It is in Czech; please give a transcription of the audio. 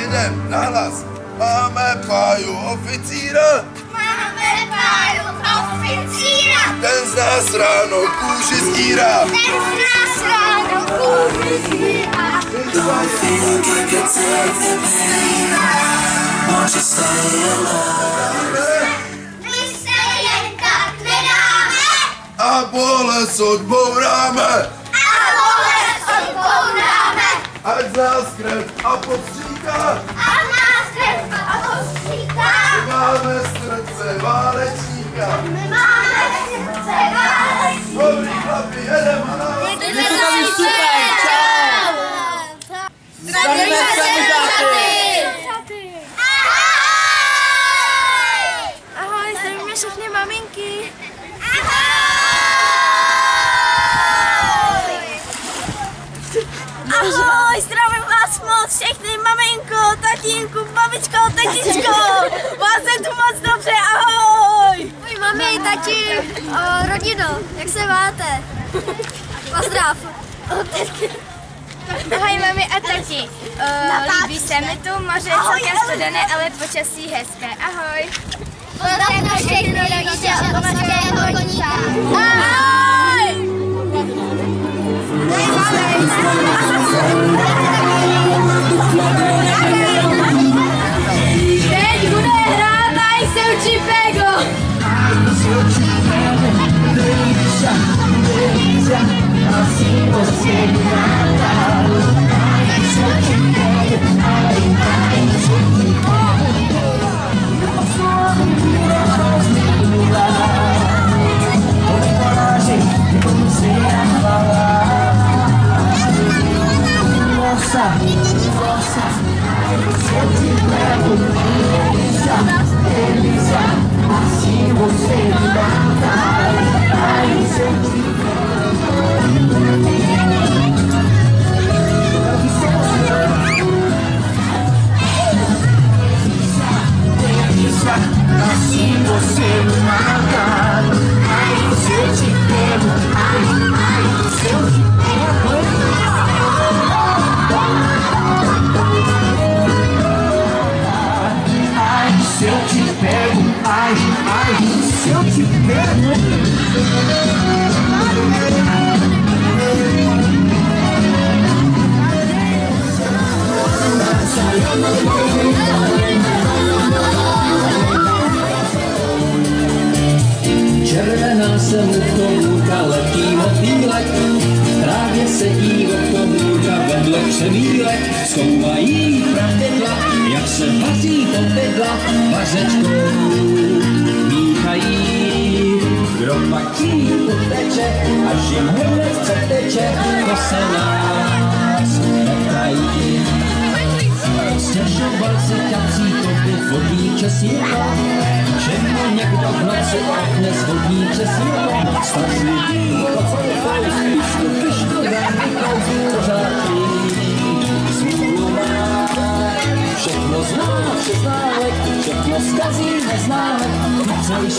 jedem na hlas. Máme Páju oficíra. Máme Páju oficíra. Ten z nás ráno kůži stírá. Ten z nás ráno kůži stírá. Może staje My se jen tak nedáme. A bolest odbouráme. A bolest odbouráme. Ať z nás krev a podstříká. A nás krev a postříká. Máme srdce válečníka. My máme srdce válečníka. Dobrý chlapi, jedem a na vás. Je to tady super, čau! Zdravíme samizáky! Ahoj, zdravíme všechny maminky. Ahoj, zdravím vás moc všechny, maminko, tatínku, babičko, tetičko. Vás se tu moc dobře, ahoj. Ahoj, mami, tati, rodino, jak se máte? Pozdrav. Ahoj mami a tati, líbí se mi tu, moře je celkem studené, ale počasí hezké. Ahoj. Pozdrav na všechny rodiče od Omařského koníka. Ahoj. Teď bude hrát Aj se učí Pego. assim você me mata. Ai, se eu te pego, ai, se eu te pego. Eu sou mentira, com coragem de você falar. Nossa, nossa, se eu te pego, delícia, assim você me mata. Ai, se eu te pego. Assim você me mata. Ai, se eu te pego. Ai, se eu te pego. Ai, se eu te pego. Ai, se eu te pego. Červená se mu komůrka, letí motýlek, v trávě sedí okomůrka, vedle křemílek, zkoumají pravidla, jak se vaří popydla, vařečkou míchají. Kdo pak jí uteče, až jim hned přeteče, to se nás netají. Stěžoval se kací tobě vodní česílko, že mu někdo v noci okne zvodní česílko. Stav lidí, ocel, píšku, pišku, zámykou, pořádky, smůlu má. Všechno zná, všeználek, všechno zkazí neznámek, celý